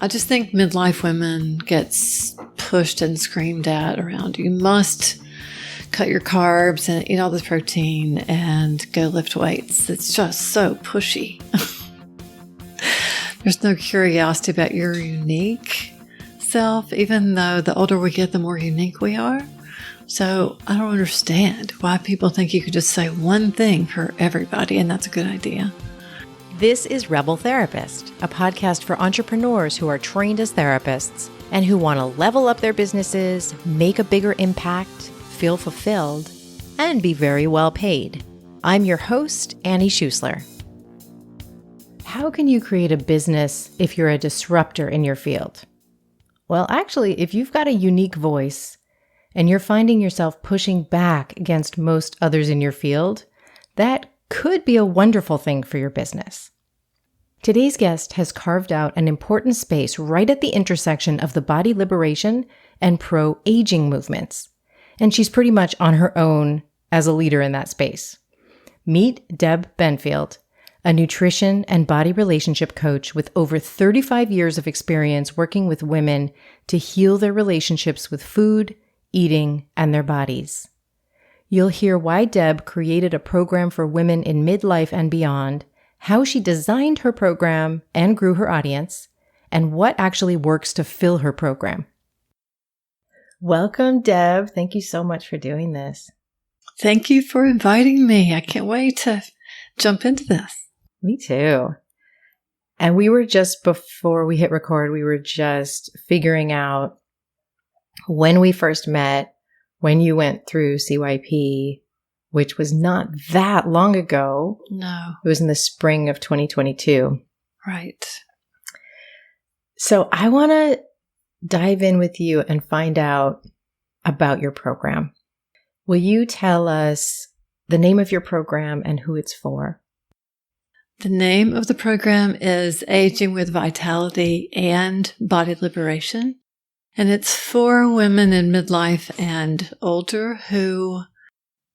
I just think midlife women gets pushed and screamed at around. You must cut your carbs and eat all this protein and go lift weights. It's just so pushy. There's no curiosity about your unique self, even though the older we get, the more unique we are. So I don't understand why people think you could just say one thing for everybody, and that's a good idea. This is Rebel Therapist, a podcast for entrepreneurs who are trained as therapists and who want to level up their businesses, make a bigger impact, feel fulfilled, and be very well paid. I'm your host, Annie Schusler. How can you create a business if you're a disruptor in your field? Well, actually, if you've got a unique voice and you're finding yourself pushing back against most others in your field, that could be a wonderful thing for your business. Today's guest has carved out an important space right at the intersection of the body liberation and pro-aging movements. And she's pretty much on her own as a leader in that space. Meet Deb Benfield, a nutrition and body relationship coach with over 35 years of experience working with women to heal their relationships with food, eating, and their bodies. You'll hear why Deb created a program for women in midlife and beyond, how she designed her program and grew her audience, and what actually works to fill her program. Welcome, Deb. Thank you so much for doing this. Thank you for inviting me. I can't wait to jump into this. Me too. And we were just, before we hit record, we were just figuring out when we first met, when you went through CYP, which was not that long ago. No. It was in the spring of 2022. Right. So I want to dive in with you and find out about your program. Will you tell us the name of your program and who it's for? The name of the program is Aging with Vitality and Body Liberation. And it's for women in midlife and older who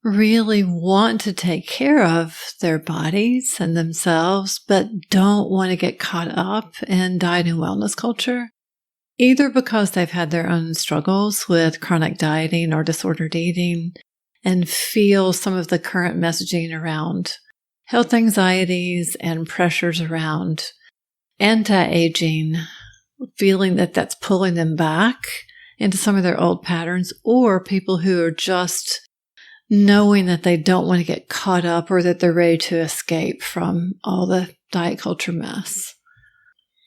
really want to take care of their bodies and themselves, but don't want to get caught up in diet and wellness culture, either because they've had their own struggles with chronic dieting or disordered eating and feel some of the current messaging around health anxieties and pressures around anti-aging, feeling that that's pulling them back into some of their old patterns, or people who are just knowing that they don't want to get caught up or that they're ready to escape from all the diet culture mess.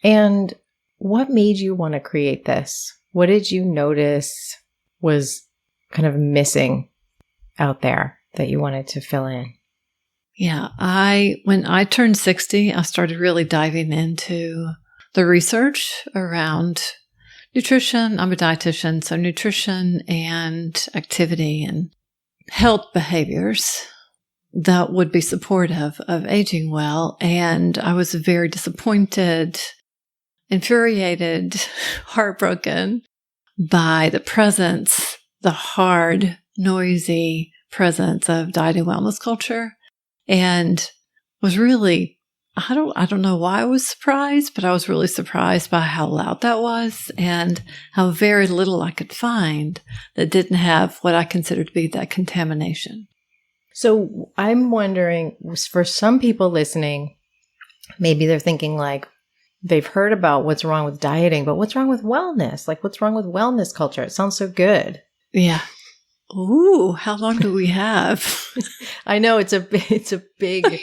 And what made you want to create this? What did you notice was kind of missing out there that you wanted to fill in? Yeah, when I turned 60, I started really diving into the research around nutrition. I'm a dietitian, so nutrition and activity and health behaviors that would be supportive of aging well. And I was very disappointed, infuriated, heartbroken by the presence, the hard, noisy presence of diet and wellness culture, and was really, I don't know why I was surprised, but I was really surprised by how loud that was and how very little I could find that didn't have what I consider to be that contamination. So I'm wondering, for some people listening, maybe they're thinking like they've heard about what's wrong with dieting, but what's wrong with wellness? Like, what's wrong with wellness culture? It sounds so good. Yeah. Ooh, how long do we have? I know it's a big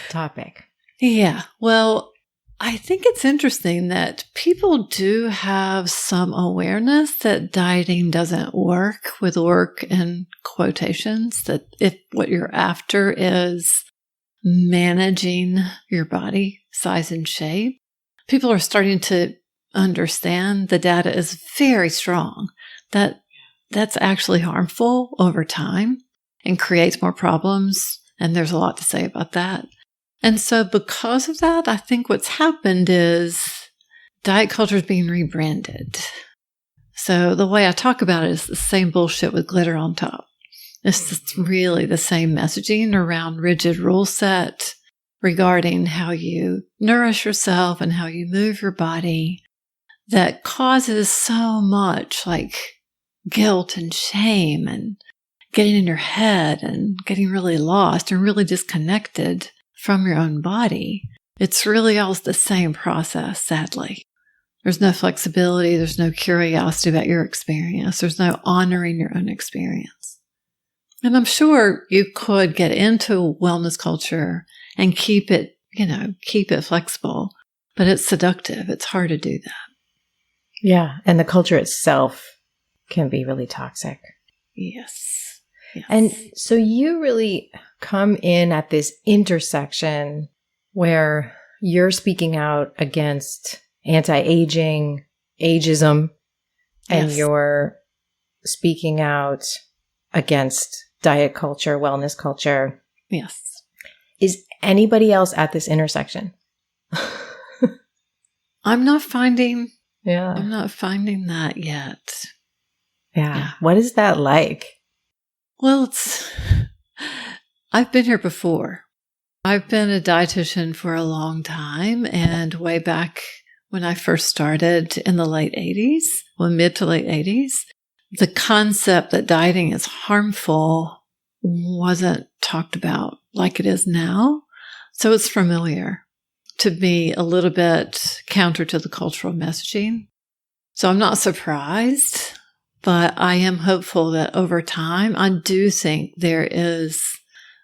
topic. Yeah. Well, I think it's interesting that people do have some awareness that dieting doesn't work, with work in quotations, that if what you're after is managing your body size and shape, people are starting to understand the data is very strong that that's actually harmful over time and creates more problems. And there's a lot to say about that. And so because of that, I think what's happened is diet culture is being rebranded. So the way I talk about it is the same bullshit with glitter on top. It's just really the same messaging around rigid rule set regarding how you nourish yourself and how you move your body that causes so much like guilt and shame and getting in your head and getting really lost and really disconnected from your own body. It's really all the same process, sadly. There's no flexibility. There's no curiosity about your experience. There's no honoring your own experience. And I'm sure you could get into wellness culture and keep it flexible, but it's seductive. It's hard to do that. Yeah. And the culture itself can be really toxic. Yes. And so you really come in at this intersection where you're speaking out against anti-aging, ageism, and you're speaking out against diet culture, wellness culture. Yes. Is anybody else at this intersection? I'm not finding Yeah. I'm not finding that yet. Yeah. What is that like? Well, I've been here before. I've been a dietitian for a long time, and way back when I first started in the late 80s, mid to late 80s, the concept that dieting is harmful wasn't talked about like it is now. So it's familiar to me, a little bit counter to the cultural messaging. So I'm not surprised, but I am hopeful that over time, I do think there is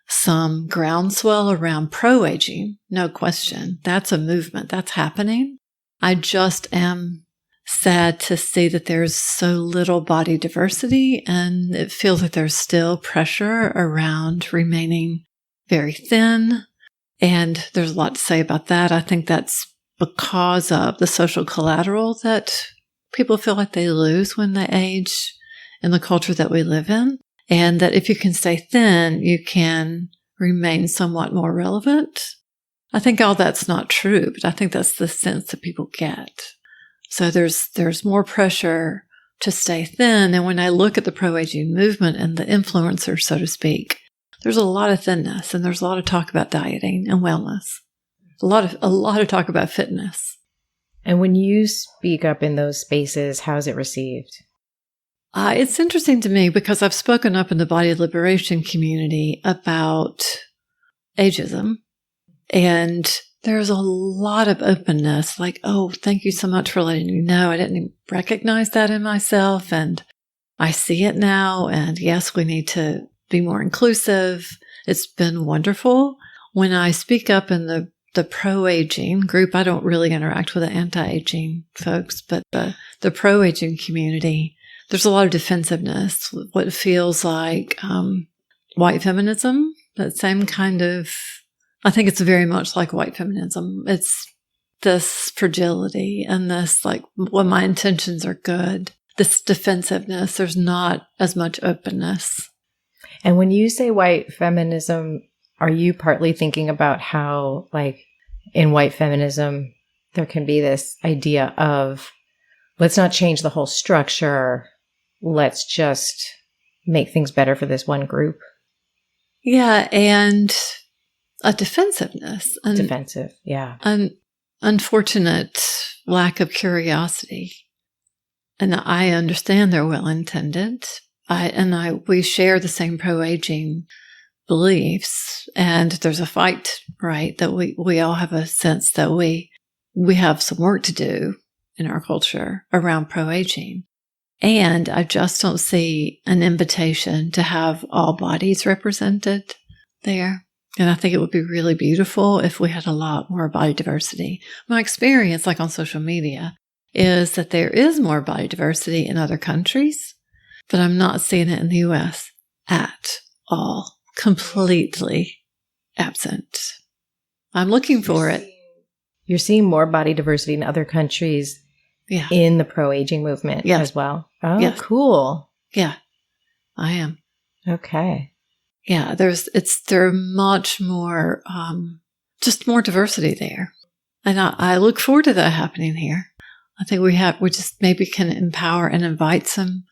some groundswell around pro-aging. No question. That's a movement. That's happening. I just am sad to see that there's so little body diversity, and it feels like there's still pressure around remaining very thin. And there's a lot to say about that. I think that's because of the social collateral that people feel like they lose when they age in the culture that we live in. And that if you can stay thin, you can remain somewhat more relevant. I think all that's not true, but I think that's the sense that people get. So there's more pressure to stay thin. And when I look at the pro-aging movement and the influencers, so to speak, there's a lot of thinness, and there's a lot of talk about dieting and wellness. A lot of talk about fitness. And when you speak up in those spaces, how's it received? It's interesting to me because I've spoken up in the body liberation community about ageism, and there's a lot of openness, like, oh, thank you so much for letting me know. I didn't even recognize that in myself, and I see it now, and yes, we need to be more inclusive. It's been wonderful. When I speak up in the pro-aging group, I don't really interact with the anti-aging folks, but the pro-aging community, there's a lot of defensiveness, what feels like white feminism, that same kind of, I think it's very much like white feminism. It's this fragility and this, like, well, my intentions are good. This defensiveness, there's not as much openness. And when you say white feminism, are you partly thinking about how, like, in white feminism, there can be this idea of, let's not change the whole structure. Let's just make things better for this one group? Yeah, and a defensiveness. Defensive, yeah. An unfortunate lack of curiosity. And I understand they're well-intended. We share the same pro-aging beliefs, and there's a fight, right? That we all have a sense that we have some work to do in our culture around pro-aging. And I just don't see an invitation to have all bodies represented there. And I think it would be really beautiful if we had a lot more body diversity. My experience, like on social media, is that there is more body diversity in other countries, but I'm not seeing it in the U.S. at all. Completely absent. I'm looking for it. You're seeing more body diversity in other countries in the pro-aging movement as well? Oh, cool. Yeah, I am. Okay. Yeah, there's much more, just more diversity there. And I look forward to that happening here. I think we just maybe can empower and invite some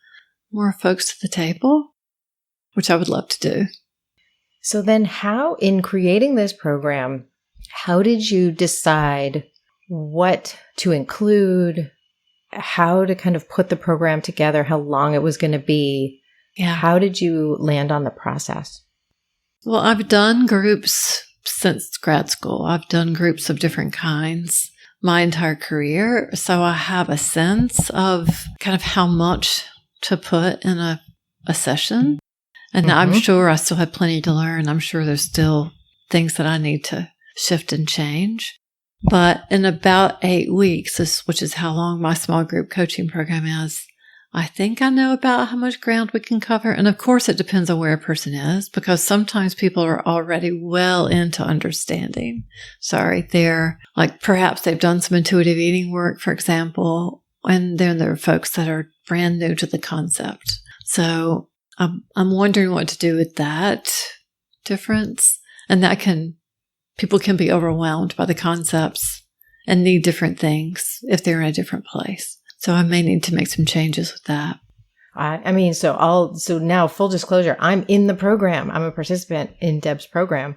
more folks to the table, which I would love to do. So then how, in creating this program How did you decide what to include, how to kind of put the program together, how long it was going to be? Yeah. How did you land on the process? Well, I've done groups since grad school. I've done groups of different kinds my entire career. So I have a sense of kind of how much to put in a session. And I'm sure I still have plenty to learn. I'm sure there's still things that I need to shift and change. But in about 8 weeks, which is how long my small group coaching program is, I think I know about how much ground we can cover. And of course, it depends on where a person is, because sometimes people are already well into understanding. They're like, perhaps they've done some intuitive eating work, for example, and then there are folks that are brand new to the concept. So I'm wondering what to do with that difference. And people can be overwhelmed by the concepts and need different things if they're in a different place. So I may need to make some changes with that. So now full disclosure, I'm in the program. I'm a participant in Deb's program.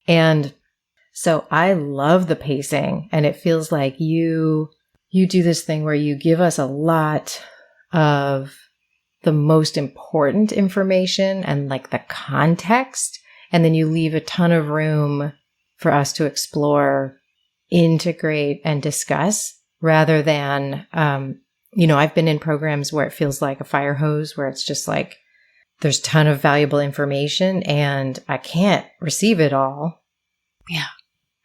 And so I love the pacing, and it feels like you do this thing where you give us a lot of the most important information and like the context, and then you leave a ton of room for us to explore, integrate, and discuss, rather than, I've been in programs where it feels like a fire hose, where it's just like, there's a ton of valuable information and I can't receive it all. Yeah.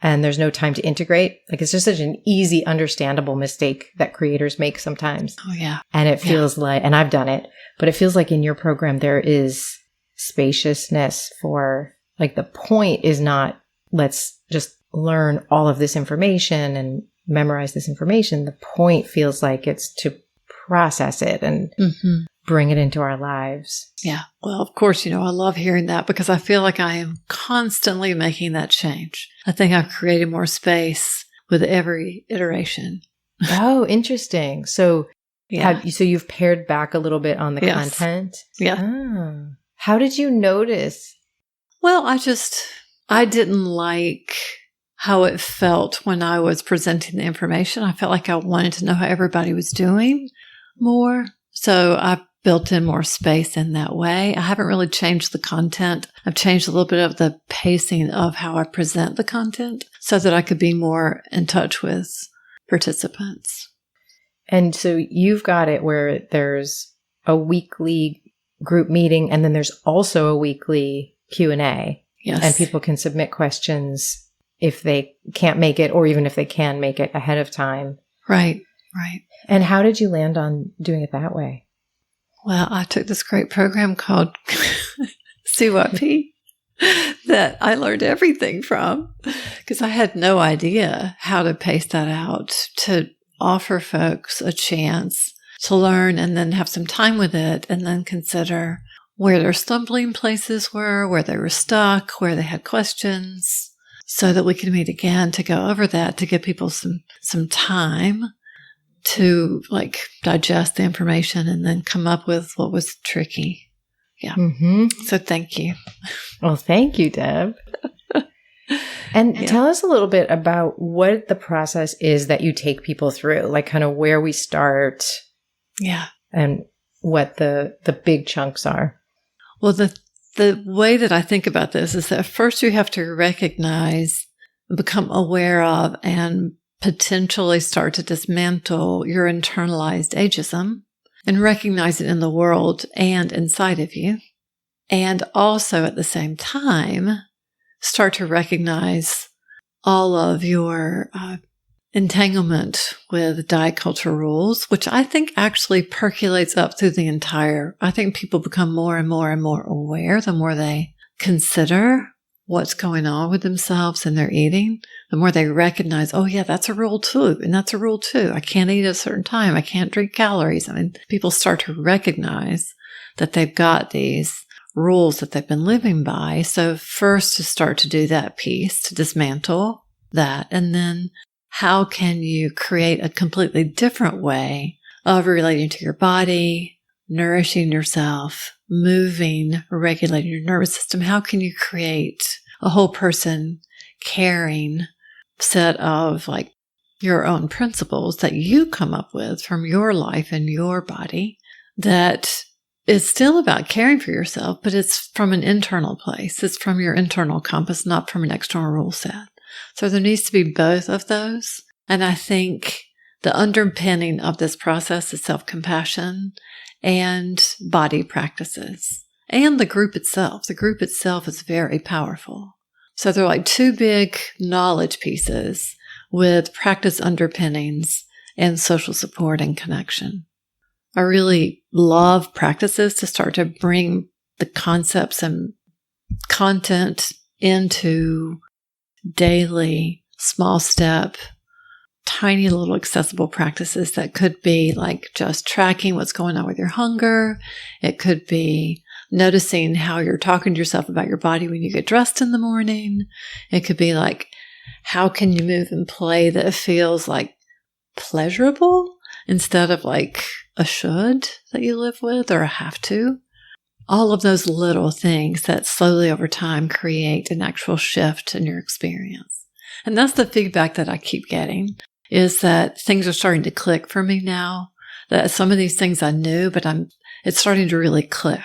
And there's no time to integrate. Like, it's just such an easy, understandable mistake that creators make sometimes. Oh, yeah. And it feels like, and I've done it, but it feels like in your program, there is spaciousness for, like, the point is not, let's just learn all of this information and memorize this information. The point feels like it's to process it and bring it into our lives. Yeah. Well, of course, I love hearing that, because I feel like I am constantly making that change. I think I've created more space with every iteration. Oh, interesting. So, yeah. So you've pared back a little bit on the content? Yeah. Oh. How did you notice? Well, I didn't like how it felt when I was presenting the information. I felt like I wanted to know how everybody was doing more. So I built in more space in that way. I haven't really changed the content. I've changed a little bit of the pacing of how I present the content so that I could be more in touch with participants. And so you've got it where there's a weekly group meeting, and then there's also a weekly Q&A. Yes. And people can submit questions if they can't make it, or even if they can make it ahead of time. Right, right. And how did you land on doing it that way? Well, I took this great program called CYP that I learned everything from, because I had no idea how to pace that out, to offer folks a chance to learn and then have some time with it, and then consider where their stumbling places were, where they were stuck, where they had questions, so that we could meet again to go over that, to give people some time to digest the information and then come up with what was tricky. Yeah. So thank you. Well, thank you, Deb. And tell us a little bit about what the process is that you take people through, like kind of where we start. Yeah. And what the big chunks are. Well, the way that I think about this is that first you have to recognize, become aware of, and potentially start to dismantle your internalized ageism, and recognize it in the world and inside of you. And also at the same time, start to recognize all of your entanglement with diet culture rules, which I think actually percolates up through I think people become more and more and more aware the more they consider what's going on with themselves and their eating, the more they recognize, oh yeah, that's a rule too. And that's a rule too. I can't eat at a certain time. I can't drink calories. I mean, people start to recognize that they've got these rules that they've been living by. So first to start to do that piece, to dismantle that, and then how can you create a completely different way of relating to your body, nourishing yourself, moving, regulating your nervous system? How can you create a whole person caring set of like your own principles that you come up with from your life and your body that is still about caring for yourself, but it's from an internal place. It's from your internal compass, not from an external rule set. So there needs to be both of those. And I think the underpinning of this process is self-compassion and body practices and the group itself. The group itself is very powerful. So they're like two big knowledge pieces with practice underpinnings and social support and connection. I really love practices to start to bring the concepts and content into daily, small step, tiny little accessible practices that could be like just tracking what's going on with your hunger. It could be noticing how you're talking to yourself about your body when you get dressed in the morning. It could be like, how can you move and play that feels like pleasurable instead of like a should that you live with or a have to? All of those little things that slowly over time create an actual shift in your experience. And that's the feedback that I keep getting, is that things are starting to click for me now. That some of these things I knew, but it's starting to really click.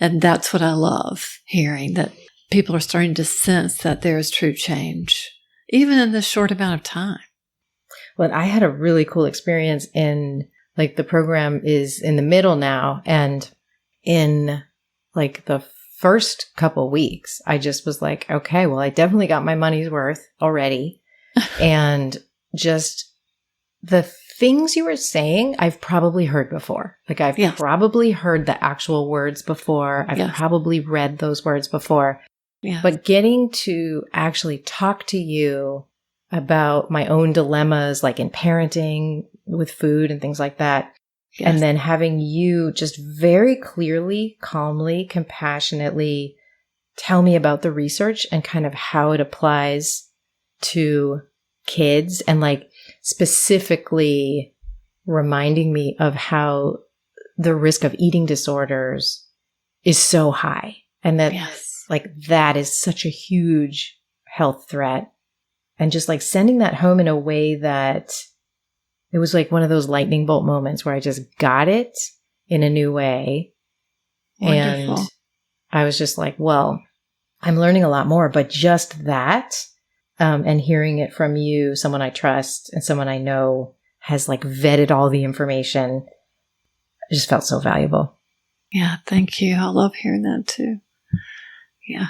And that's what I love hearing, that people are starting to sense that there is true change, even in this short amount of time. Well, I had a really cool experience in, like, the program is in the middle now. And in like the first couple weeks, I just was like, okay, well, I definitely got my money's worth already. And just the things you were saying, I've probably heard before. Like I've probably heard the actual words before. I've probably read those words before. Yeah. But getting to actually talk to you about my own dilemmas, like in parenting with food and things like that. Yes. And then having you just very clearly, calmly, compassionately tell me about the research and kind of how it applies to kids, and like specifically reminding me of how the risk of eating disorders is so high, and that like that is such a huge health threat. And just like sending that home in a way that it was like one of those lightning bolt moments where I just got it in a new way. Wonderful. And I was just like, well, I'm learning a lot more, but just that, and hearing it from you, someone I trust and someone I know has like vetted all the information, it just felt so valuable. Yeah. Thank you. I love hearing that too. Yeah.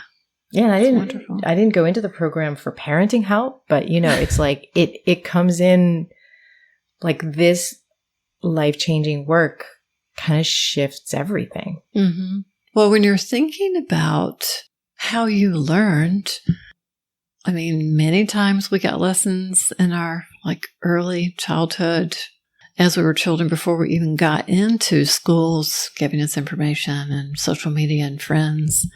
Yeah, and I didn't go into the program for parenting help, but you know, it's like it comes in like this life-changing work kind of shifts everything. Mm-hmm. Well, when you're thinking about how you learned, I mean, many times we got lessons in our like early childhood as we were children before we even got into schools giving us information and social media and friends.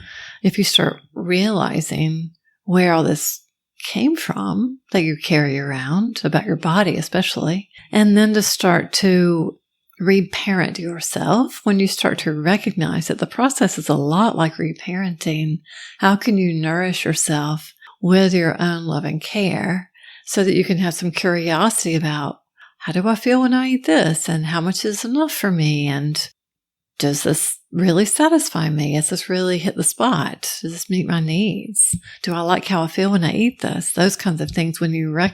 If you start realizing where all this came from that you carry around about your body especially, and then to start to reparent yourself, when you start to recognize that the process is a lot like reparenting, how can you nourish yourself with your own love and care so that you can have some curiosity about, how do I feel when I eat this? And how much is enough for me? And does this really satisfy me? Does this really hit the spot? Does this meet my needs? Do I like how I feel when I eat this? Those kinds of things. When you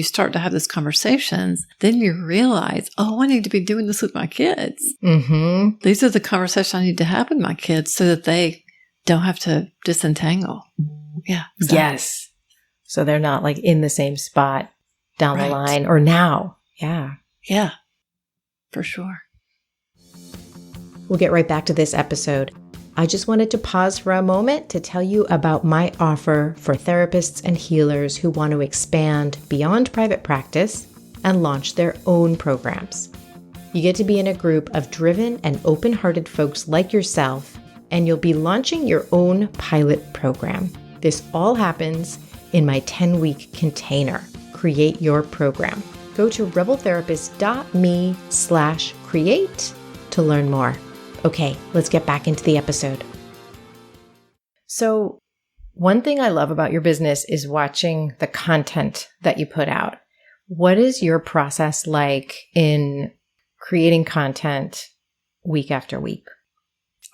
start to have those conversations, then you realize, oh, I need to be doing this with my kids. Mm-hmm. These are the conversations I need to have with my kids so that they don't have to disentangle. Yeah. Exactly. Yes. So they're not like in the same spot down the line or now. Yeah. Yeah. For sure. We'll get right back to this episode. I just wanted to pause for a moment to tell you about my offer for therapists and healers who want to expand beyond private practice and launch their own programs. You get to be in a group of driven and open-hearted folks like yourself, and you'll be launching your own pilot program. This all happens in my 10-week container, Create Your Program. Go to rebeltherapist.me/create to learn more. Okay, let's get back into the episode. So one thing I love about your business is watching the content that you put out. What is your process like in creating content week after week?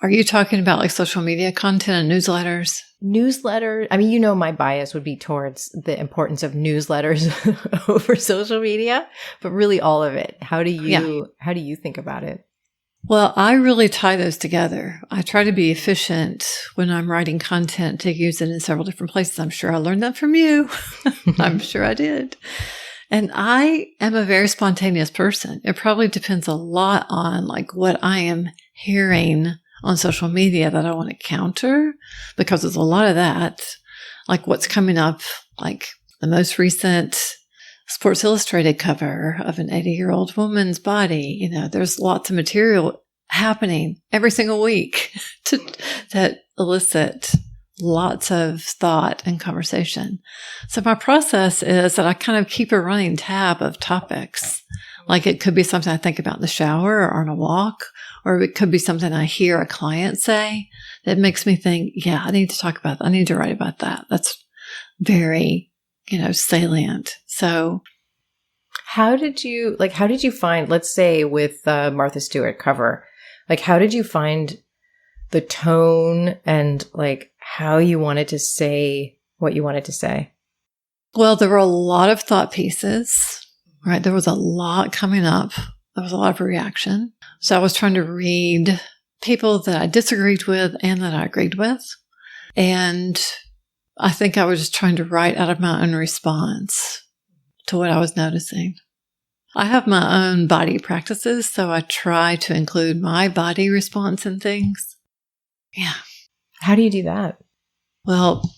Are you talking about like social media content and newsletters? Newsletter. I mean, you know, my bias would be towards the importance of newsletters over social media, but really all of it. How do you think about it? Well, I really tie those together. I try to be efficient when I'm writing content to use it in several different places. I'm sure I learned that from you. I'm sure I did. And I am a very spontaneous person. It probably depends a lot on like what I am hearing on social media that I want to counter, because there's a lot of that, like what's coming up, like the most recent Sports Illustrated cover of an 80-year-old woman's body. You know, there's lots of material happening every single week that elicit lots of thought and conversation. So my process is that I kind of keep a running tab of topics. Like it could be something I think about in the shower or on a walk, or it could be something I hear a client say that makes me think, yeah, I need to talk about that. I need to write about that. That's very, salient. So how did you find, let's say with Martha Stewart cover, like how did you find the tone and like how you wanted to say what you wanted to say? Well, there were a lot of thought pieces, right? There was a lot coming up. There was a lot of reaction. So I was trying to read people that I disagreed with and that I agreed with. And I think I was just trying to write out of my own response to what I was noticing. I have my own body practices, so I try to include my body response in things. Yeah. How do you do that? Well,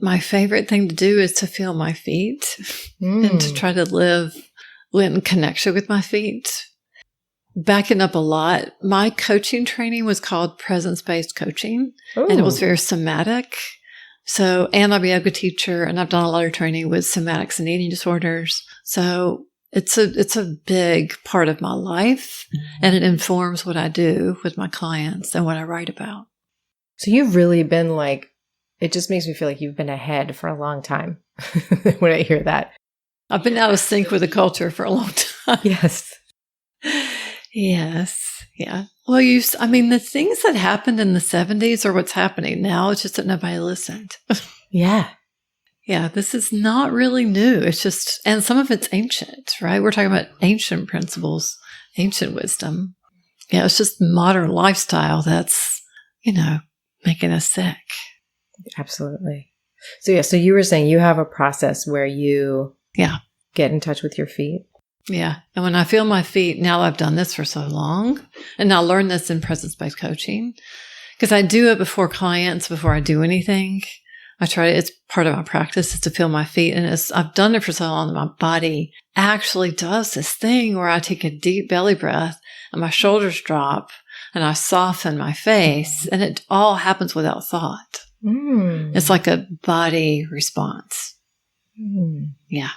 my favorite thing to do is to feel my feet and to try to live in connection with my feet. Backing up a lot, my coaching training was called presence-based coaching, and it was very somatic. So, and I'm a yoga teacher, and I've done a lot of training with somatics and eating disorders. So it's a big part of my life, and it informs what I do with my clients and what I write about. So you've really been like, it just makes me feel like you've been ahead for a long time when I hear that. I've been out of sync with the culture for a long time. Yes. Yes. Yeah. Well, the things that happened in the 70s are what's happening now. It's just that nobody listened. Yeah. Yeah. This is not really new. It's just, and some of it's ancient, right? We're talking about ancient principles, ancient wisdom. Yeah. It's just modern lifestyle that's, making us sick. Absolutely. So you were saying you have a process where you get in touch with your feet. Yeah. And when I feel my feet, now I've done this for so long, and I learned this in presence-based coaching, because I do it before clients, before I do anything. It's part of my practice is to feel my feet. And I've done it for so long that my body actually does this thing where I take a deep belly breath and my shoulders drop and I soften my face, and it all happens without thought. It's like a body response. Yeah.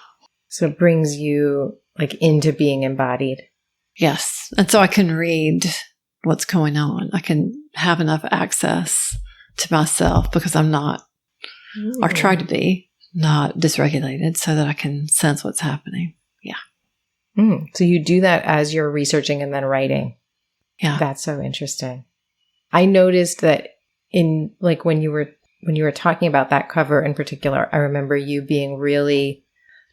So it brings you like into being embodied. Yes. And so I can read what's going on. I can have enough access to myself because I'm not, or try to be, not dysregulated, so that I can sense what's happening. Yeah. So you do that as you're researching and then writing. Yeah. That's so interesting. I noticed that in like when you were talking about that cover in particular, I remember you being really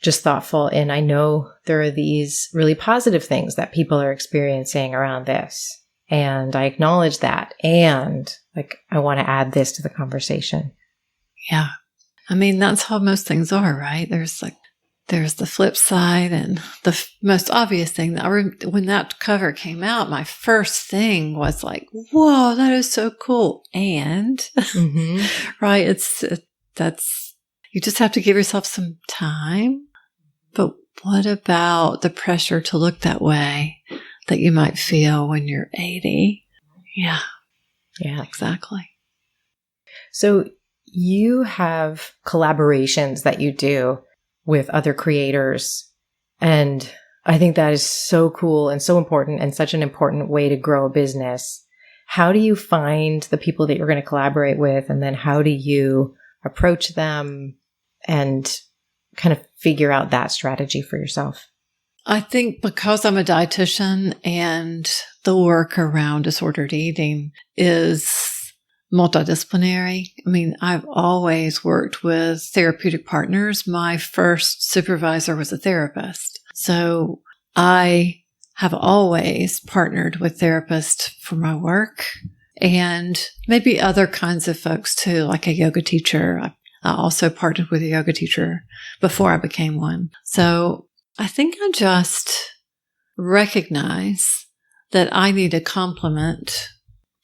just thoughtful. And I know there are these really positive things that people are experiencing around this. And I acknowledge that. And like, I want to add this to the conversation. Yeah. That's how most things are, right? There's the flip side, and the most obvious thing that when that cover came out, my first thing was like, whoa, that is so cool. And right. You just have to give yourself some time. But what about the pressure to look that way that you might feel when you're 80? Yeah. Yeah, exactly. So you have collaborations that you do with other creators. And I think that is so cool and so important and such an important way to grow a business. How do you find the people that you're going to collaborate with? And then how do you approach them and kind of figure out that strategy for yourself? I think because I'm a dietitian and the work around disordered eating is multidisciplinary. I mean, I've always worked with therapeutic partners. My first supervisor was a therapist. So I have always partnered with therapists for my work and maybe other kinds of folks too, like a yoga teacher. I also partnered with a yoga teacher before I became one. So I think I just recognize that I need a complement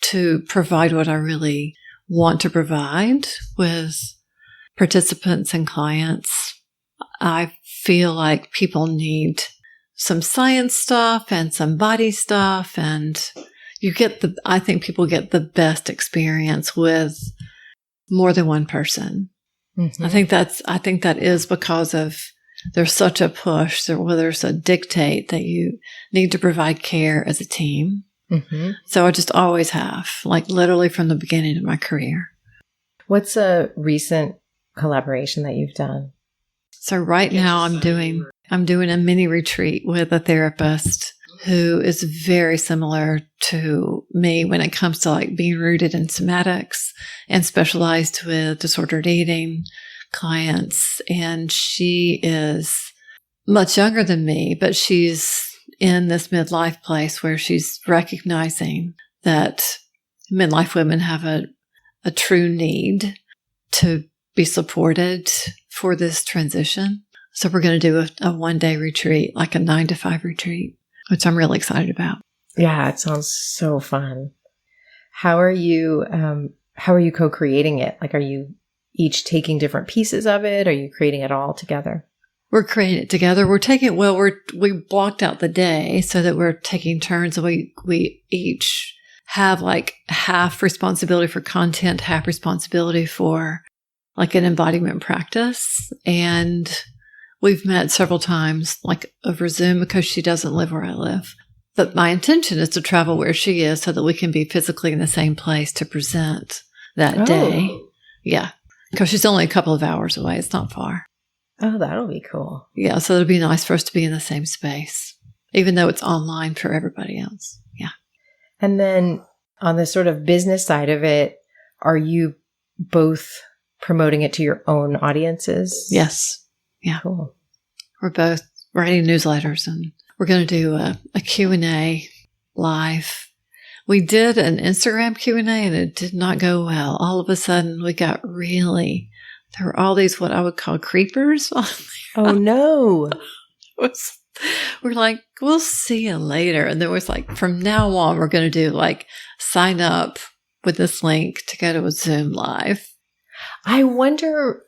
to provide what I really want to provide with participants and clients. I feel like people need some science stuff and some body stuff, and I think people get the best experience with more than one person. Mm-hmm. I think that is because of there's such a push, there's a dictate that you need to provide care as a team. Mm-hmm. So I just always have, like literally from the beginning of my career. What's a recent collaboration that you've done? So right now I'm doing a mini retreat with a therapist who is very similar to me when it comes to like being rooted in somatics and specialized with disordered eating clients. And she is much younger than me, but she's in this midlife place where she's recognizing that midlife women have a true need to be supported for this transition. So we're going to do a one-day retreat, like a 9-to-5 retreat, which I'm really excited about. Yeah, it sounds so fun. How are you co-creating it? Like, are you each taking different pieces of it? Are you creating it all together? We're creating it together. We blocked out the day so that we're taking turns. We each have like half responsibility for content, half responsibility for like an embodiment practice. And we've met several times, like over Zoom, because she doesn't live where I live. But my intention is to travel where she is so that we can be physically in the same place to present that day. Yeah. Because she's only a couple of hours away. It's not far. Oh, that'll be cool. Yeah. So it'll be nice for us to be in the same space, even though it's online for everybody else. Yeah. And then on the sort of business side of it, are you both promoting it to your own audiences? Yes. Yeah. Cool. We're both writing newsletters, and we're going to do a Q&A live. We did an Instagram Q&A and it did not go well. All of a sudden there were all these, what I would call creepers on there. Oh no. We're like, we'll see you later. And there was like, from now on, we're going to do like sign up with this link to go to a Zoom live. I wonder,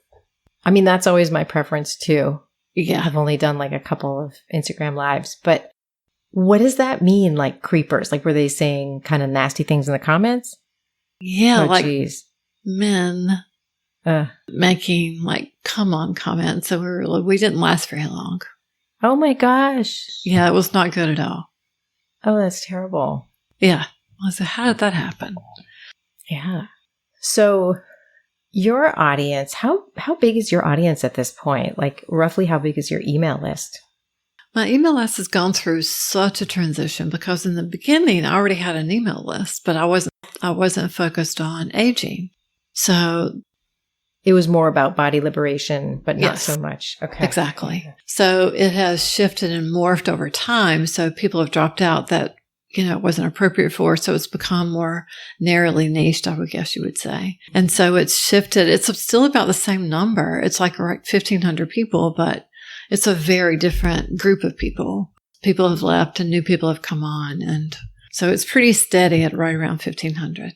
I mean, that's always my preference too. Yeah. I've only done like a couple of Instagram lives, but what does that mean? Like creepers? Like, were they saying kind of nasty things in the comments? Yeah. Oh, like geez. Men making like, come on comments. So we didn't last very long. Oh my gosh. Yeah. It was not good at all. Oh, that's terrible. Yeah. So how did that happen? Yeah. So your audience, how big is your audience at this point? Like roughly how big is your email list? My email list has gone through such a transition because in the beginning I already had an email list, but I wasn't focused on aging. So it was more about body liberation, but not yes, so much. Okay. Exactly. So it has shifted and morphed over time. So people have dropped out that, it wasn't appropriate for. So it's become more narrowly niched, I would guess you would say. And so it's shifted. It's still about the same number. It's like 1,500 people, but it's a very different group of people. People have left and new people have come on. And so it's pretty steady at right around 1,500.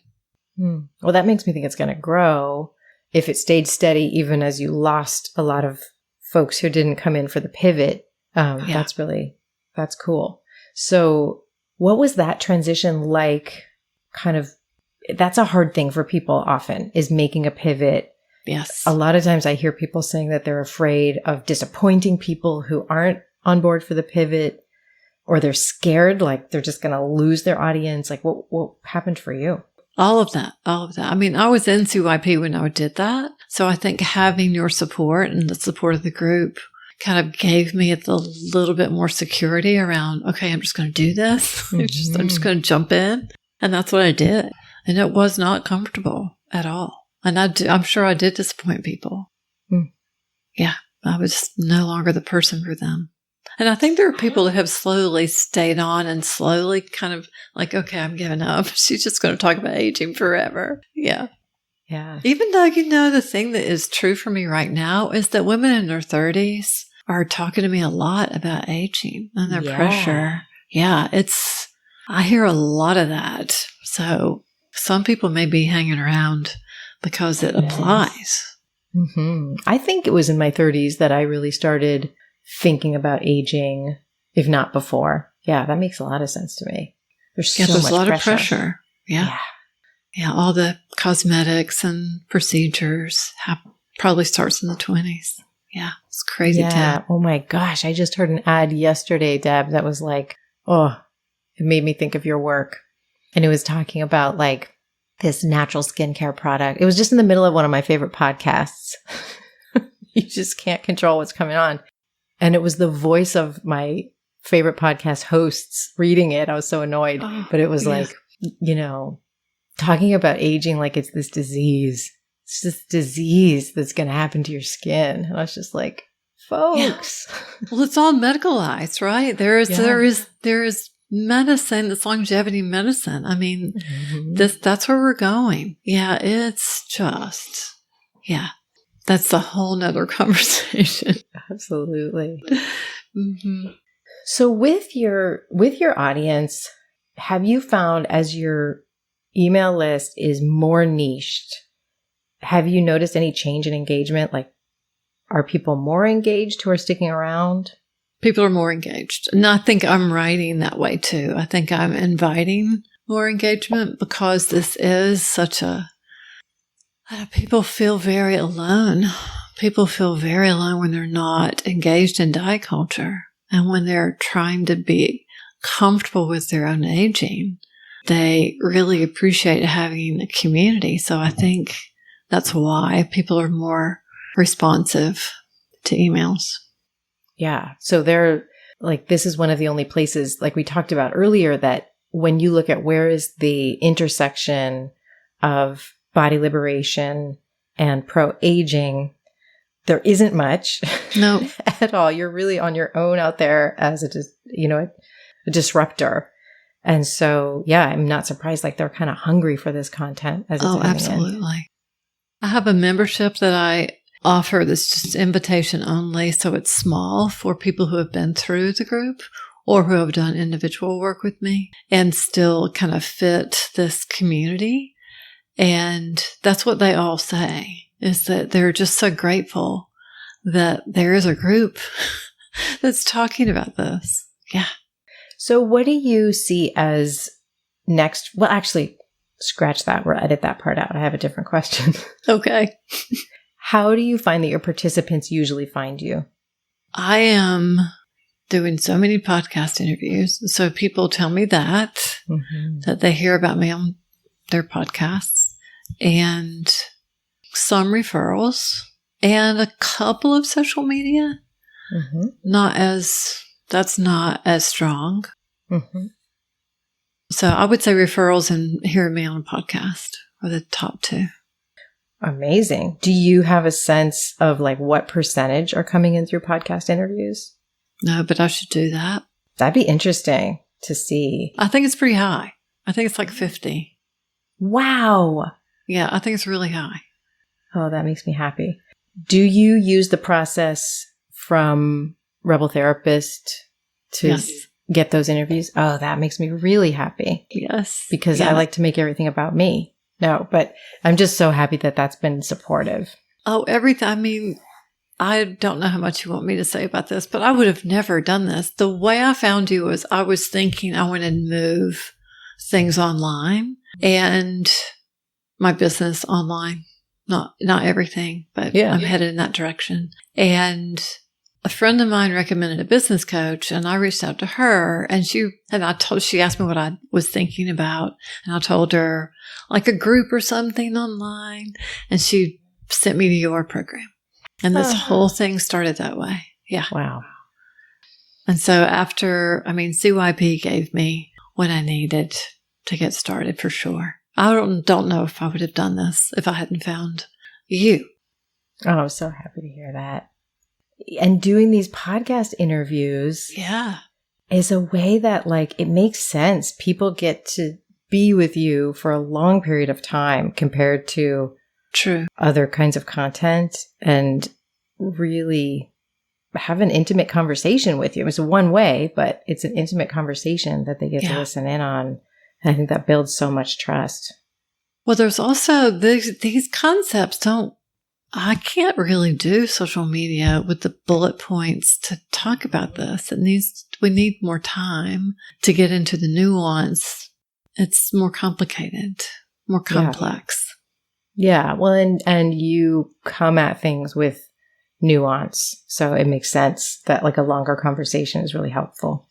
Well, that makes me think it's going to grow if it stayed steady, even as you lost a lot of folks who didn't come in for the pivot. That's cool. So what was that transition like? That's a hard thing for people often, is making a pivot. Yes. A lot of times I hear people saying that they're afraid of disappointing people who aren't on board for the pivot, or they're scared, like they're just going to lose their audience. Like what happened for you? All of that. I mean, I was in CYP when I did that. So I think having your support and the support of the group kind of gave me a little bit more security around, okay, I'm just going to do this. Mm-hmm. I'm just going to jump in. And that's what I did. And it was not comfortable at all. And I'm sure I did disappoint people. Mm. Yeah. I was no longer the person for them. And I think there are people that have slowly stayed on and slowly kind of like, okay, I'm giving up. She's just going to talk about aging forever. Yeah. Yeah. Even though, the thing that is true for me right now is that women in their 30s are talking to me a lot about aging and their pressure. Yeah. I hear a lot of that. So some people may be hanging around because it applies. Mm-hmm. I think it was in my 30s that I really started thinking about aging, if not before. Yeah, that makes a lot of sense to me. There's a lot of pressure. Yeah. All the cosmetics and procedures probably starts in the 20s. Yeah, it's crazy. Yeah. Oh my gosh. I just heard an ad yesterday, Deb, that was like, oh, it made me think of your work. And it was talking about like this natural skincare product. It was just in the middle of one of my favorite podcasts. You just can't control what's coming on. And it was the voice of my favorite podcast hosts reading it. I was so annoyed. But it was like, talking about aging like it's this disease. It's this disease that's going to happen to your skin. And I was just like, folks. Yeah. Well, it's all medicalized, right? There is medicine. It's longevity medicine. I mean, that's where we're going. Yeah, it's just, that's a whole nother conversation. Absolutely. Mm-hmm. So with your audience, have you found as your email list is more niched, have you noticed any change in engagement? Like, are people more engaged who are sticking around? People are more engaged. And I think I'm writing that way too. I think I'm inviting more engagement because this is such people feel very alone. People feel very alone when they're not engaged in diet culture and when they're trying to be comfortable with their own aging. They really appreciate having a community. So I think that's why people are more responsive to emails. Yeah. So they're like, this is one of the only places, like we talked about earlier, that when you look at where is the intersection of body liberation and pro-aging, there isn't much. No. At all. You're really on your own out there as a disruptor. And so, I'm not surprised. Like they're kind of hungry for this content as it's coming absolutely. in. I have a membership that I offer that's just invitation only. So it's small for people who have been through the group or who have done individual work with me and still kind of fit this community. And that's what they all say, is that they're just so grateful that there is a group that's talking about this. Yeah. So what do you see as next? Well, actually, scratch that. We'll edit that part out. I have a different question. Okay. How do you find that your participants usually find you? I am doing so many podcast interviews. So people tell me that they hear about me on their podcasts, and some referrals and a couple of social media. That's not as strong. So I would say referrals and hearing me on a podcast are the top two. Amazing. Do you have a sense of like what percentage are coming in through podcast interviews? No, but I should do that. That'd be interesting to see. I think it's pretty high. I think it's like 50. Wow. Yeah, I think it's really high. Oh, that makes me happy. Do you use the process from Rebel Therapist to get those interviews? Oh, that makes me really happy. Yes. Because I like to make everything about me. No, but I'm just so happy that that's been supportive. Oh, everything. I mean, I don't know how much you want me to say about this, but I would have never done this. The way I found you was I was thinking I wanted to move things online and my business online. Not everything, but I'm headed in that direction. And a friend of mine recommended a business coach, and I reached out to her, and she asked me what I was thinking about, and I told her like a group or something online, and she sent me to your program. And this whole thing started that way. Yeah. Wow. And so CYP gave me what I needed to get started for sure. I don't know if I would have done this if I hadn't found you. Oh, I'm so happy to hear that. And doing these podcast interviews is a way that it makes sense. People get to be with you for a long period of time compared to other kinds of content and really have an intimate conversation with you. It's one way, but it's an intimate conversation that they get to listen in on. And I think that builds so much trust. Well, there's also these concepts I can't really do social media with the bullet points to talk about this. We need more time to get into the nuance. It's more complicated, more complex. Yeah. Well, and you come at things with nuance. So it makes sense that a longer conversation is really helpful.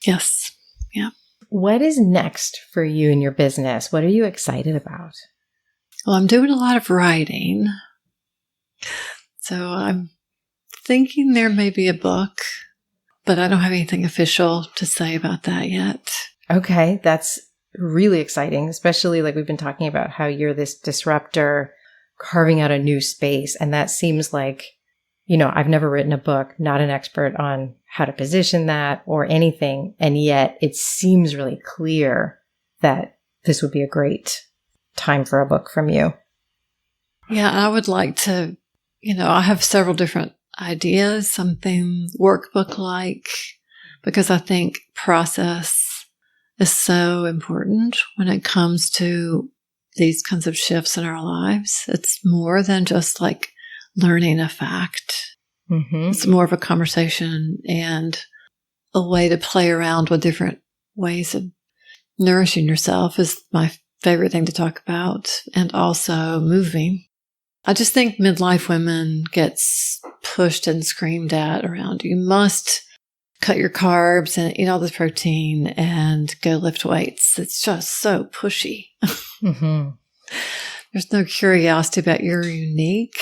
Yes. Yeah. What is next for you in your business? What are you excited about? Well, I'm doing a lot of writing. So I'm thinking there may be a book, but I don't have anything official to say about that yet. Okay. That's really exciting, especially we've been talking about how you're this disruptor carving out a new space. And that seems I've never written a book, not an expert on how to position that or anything. And yet it seems really clear that this would be a great time for a book from you. Yeah, I would like to, I have several different ideas, something workbook-like, because I think process is so important when it comes to these kinds of shifts in our lives. It's more than just learning a fact. Mm-hmm. It's more of a conversation and a way to play around with different ways of nourishing yourself is my favorite thing to talk about, and also moving. I just think midlife women gets pushed and screamed at around. You must cut your carbs and eat all this protein and go lift weights. It's just so pushy. Mm-hmm. There's no curiosity about your unique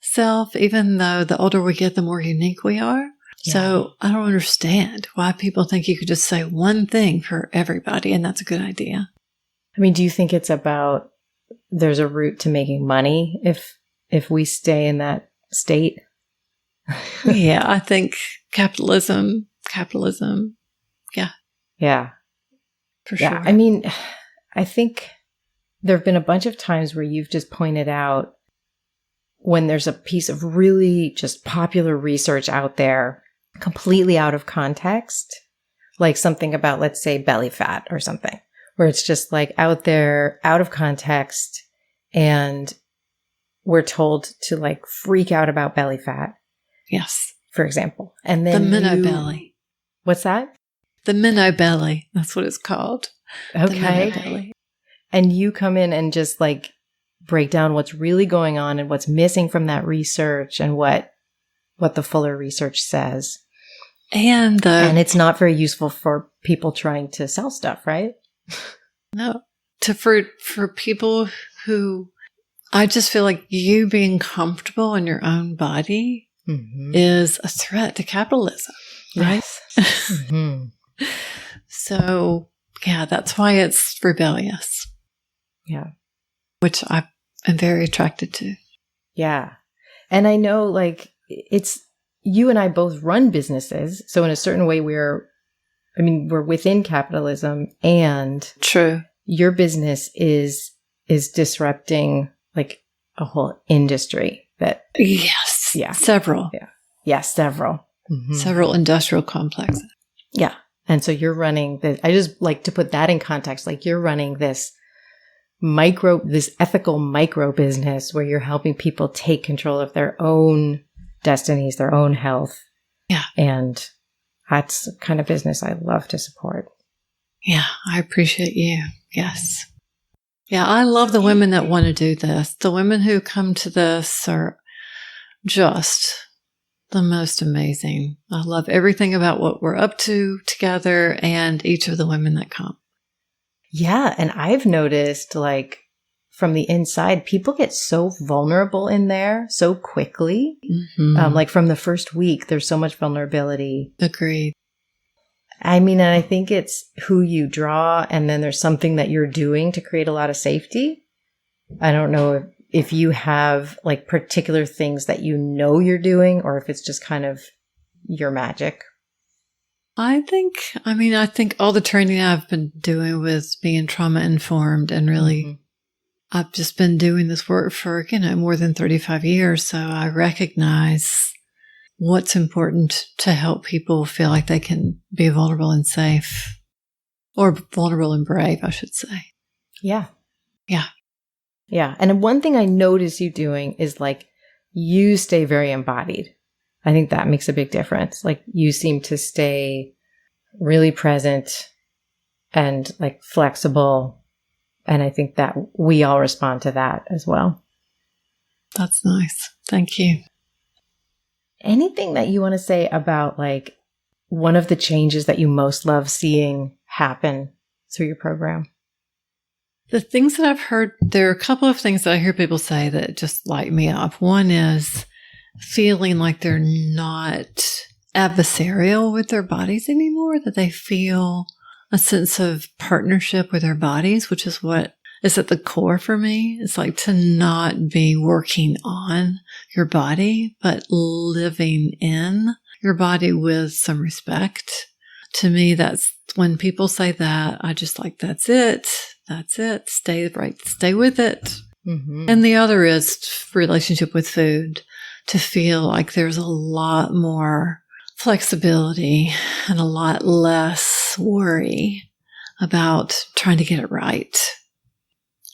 self, even though the older we get, the more unique we are. Yeah. So I don't understand why people think you could just say one thing for everybody and that's a good idea. I mean, do you think it's about there's a route to making money if we stay in that state? Yeah, I think capitalism. Yeah. Yeah. For sure. I mean, I think there have been a bunch of times where you've just pointed out when there's a piece of really just popular research out there, completely out of context, like something about, let's say, belly fat or something, where it's just out there, out of context, and we're told to freak out about belly fat. Yes. For example. And then the minnow belly. What's that? The minnow belly. That's what it's called. Okay. The minnow belly. And you come in and just break down what's really going on and what's missing from that research and what the fuller research says. And it's not very useful for people trying to sell stuff, right? No. For people who, I just feel like you being comfortable in your own body is a threat to capitalism, right? Yes. Mm-hmm. So, yeah, that's why it's rebellious. Yeah. Which I am very attracted to. Yeah. And I know it's, you and I both run businesses. So in a certain way we're within capitalism, and true. Your business is disrupting a whole industry that. Yes. Yeah. Several. Yeah. Yeah. Several. Mm-hmm. Several industrial complexes. Yeah. And so you're running I just like to put that in context. You're running this ethical micro business where you're helping people take control of their own destinies, their own health. Yeah. And that's the kind of business I love to support. Yeah. I appreciate you. Yes. Yeah. I love the women that want to do this. The women who come to this are just the most amazing. I love everything about what we're up to together and each of the women that come. Yeah. And I've noticed like from the inside, people get so vulnerable in there so quickly. Mm-hmm. Like from the first week, there's so much vulnerability. Agreed. I mean, and I think it's who you draw, and then there's something that you're doing to create a lot of safety. I don't know if you have like particular things that you know you're doing, or if it's just kind of your magic. I think all the training I've been doing with being trauma informed and really, I've just been doing this work for, more than 35 years. So I recognize what's important to help people feel like they can be vulnerable and safe, or vulnerable and brave, I should say. Yeah. Yeah. Yeah. And one thing I notice you doing is like you stay very embodied. I think that makes a big difference. Like you seem to stay really present and like flexible. And I think that we all respond to that as well. That's nice. Thank you. Anything that you want to say about like one of the changes that you most love seeing happen through your program? The things that I've heard, there are a couple of things that I hear people say that just light me up. One is feeling like they're not adversarial with their bodies anymore, that they feel a sense of partnership with their bodies, which is what is at the core for me. It's like to not be working on your body, but living in your body with some respect. To me, that's when people say that, I just like, that's it. That's it. Stay with it. Mm-hmm. And the other is relationship with food, to feel like there's a lot more flexibility and a lot less worry about trying to get it right.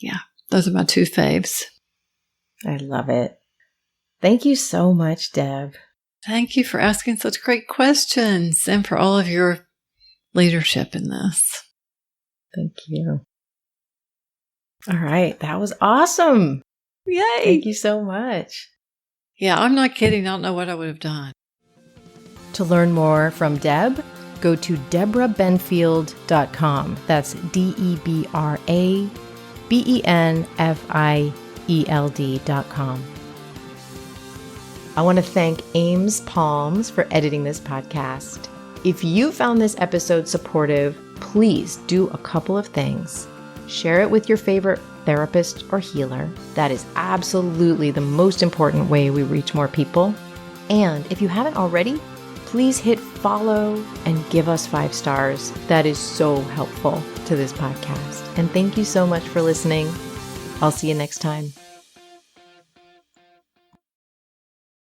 Yeah, those are my two faves. I love it. Thank you so much, Deb. Thank you for asking such great questions and for all of your leadership in this. Thank you. All right. That was awesome. Yay. Thank you so much. Yeah, I'm not kidding. I don't know what I would have done. To learn more from Deb, go to debrabenfield.com. That's DebraBenfield.com. I want to thank Ames Palms for editing this podcast. If you found this episode supportive, please do a couple of things. Share it with your favorite therapist or healer. That is absolutely the most important way we reach more people. And if you haven't already, please hit follow and give us 5 stars. That is so helpful to this podcast. And thank you so much for listening. I'll see you next time.